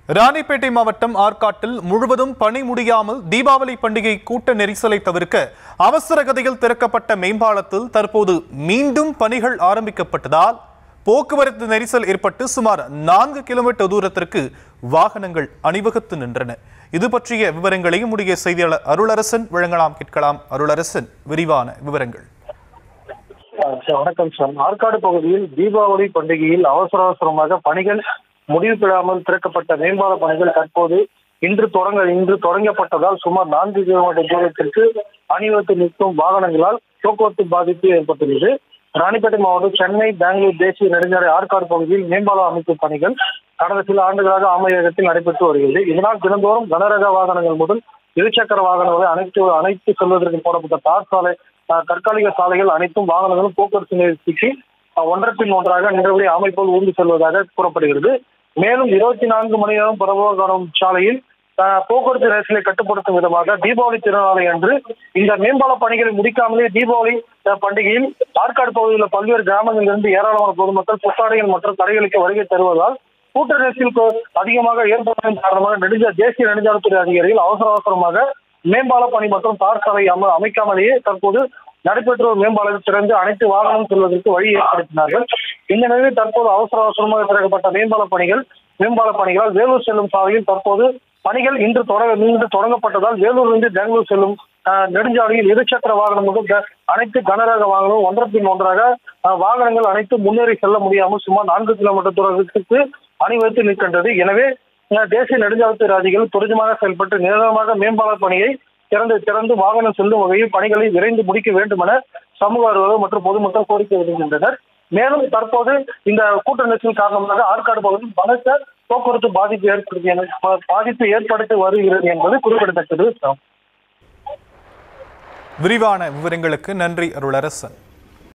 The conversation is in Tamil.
ராணிப்பேட்டை மாவட்டம் ஆற்காட்டில் முழுவதும் பணி முடியாமல் தீபாவளி பண்டிகை கூட்ட நெரிசலை தவிர்க்க அவசர கதியில் திறக்கப்பட்ட மேம்பாலத்தில் தற்போது மீண்டும் பணிகள் ஆரம்பிக்கப்பட்டதால் போக்குவரத்து நெரிசல் ஏற்பட்டு சுமார் 4 கிலோமீட்டர் தூரத்திற்கு வாகனங்கள் அணிவகுத்து நின்றன. இது பற்றிய விவரங்களை நம்முடைய செய்தியாளர் அருளரசன் வழங்கலாம். கேட்கலாம். அருளரசன், விரிவான விவரங்கள். வணக்கம் சார். ஆற்காடு பகுதியில் தீபாவளி பண்டிகையில் அவசரமாக பணிகள் முடிவு பெறாமல் திறக்கப்பட்ட மேம்பால பணிகள் தற்போது இன்று தொடங்கப்பட்டதால் சுமார் 4 கிலோமீட்டர் தூரத்திற்கு அணிவகுத்து நிற்கும் வாகனங்களால் போக்குவரத்து பாதிப்பு ஏற்பட்டுள்ளது. ராணிப்பேட்டை மாவட்டம் சென்னை பெங்களூர் தேசிய நெடுஞ்சாலை ஆற்காடு பகுதியில் மேம்பாலம் அமைக்கும் பணிகள் கடந்த சில ஆண்டுகளாக அமலாக்கத்தில் நடைபெற்று வருகிறது. இதனால் தினந்தோறும் கனரக வாகனங்கள் முதல் இருசக்கர வாகனங்களை அனைத்து செல்வதற்கு போடப்பட்ட தார் சாலை, தற்காலிக சாலைகள் அனைத்தும் வாகனங்களும் போக்குவரத்து நிறுத்திக்கு ஒன்றன் பின் ஒன்றாக நின்றபடி அமைப்போல் ஊர்ந்து செல்வதாக கூறப்படுகிறது. மேலும் 24 மணி நேரம் பரவ சாலையில் போக்குவரத்து நெரிசலை கட்டுப்படுத்தும் விதமாக தீபாவளி திருநாளை அன்று இந்த மேம்பால பணிகளை முடிக்காமலே தீபாவளி பண்டிகையில் ஆற்காடு பகுதியில் உள்ள பல்வேறு கிராமங்களிலிருந்து ஏராளமான பொதுமக்கள் புத்தாடைகள் மற்றும் கடைகளுக்கு வருகை தருவதால் கூட்ட நெரிசல் அதிகமாக ஏற்படுவதன் காரணமாக தேசிய நெடுஞ்சாலைத்துறை அதிகாரிகள் அவசரமாக மேம்பால பணி மற்றும் தார் சாலை அமைக்காமலேயே தற்போது நடைபெற்ற மேம்பாலத்தை திறந்து அனைத்து வாகனம் செல்வதற்கு வழி ஏற்படுத்தினார்கள். இந்த நிலையில் தற்போது அவசரமாக திறக்கப்பட்ட மேம்பால பணிகளால் வேலூர் செல்லும் சாலையில் தற்போது பணிகள் இன்று தொடங்கப்பட்டதால் வேலூரிலிருந்து பெங்களூர் செல்லும் நெடுஞ்சாலையில் இருசக்கர வாகனம் முதல் அனைத்து கனரக வாகனங்களும் ஒன்றன் பின் ஒன்றாக வாகனங்கள் அனைத்து முன்னேறி செல்ல முடியாமல் சுமார் 4 கிலோமீட்டர் தூரத்திற்கு அணிவகுத்து நிற்கின்றது. எனவே தேசிய நெடுஞ்சாலைத்துறை அதிகாரிகள் துரிதமாக செயல்பட்டு நிரந்தரமாக மேம்பால பணியை திறந்து வாகனம் செல்லும் வகையில் பணிகளை விரைந்து முடிக்க வேண்டும் என சமூக ஆர்வலர்கள் மற்றும் பொதுமக்கள் கோரிக்கை விடுக்கின்றனர். மேலும் தற்போது இந்த கூட்ட நெரிசல் காரணமாக ஆற்காடு பகுதியில் பலத்த போக்குவரத்து பாதிப்பு ஏற்படுத்தி வருகிறது என்பது குறிப்பிடத்தக்கது. விரிவான விவரங்களுக்கு நன்றி அருளரசன்.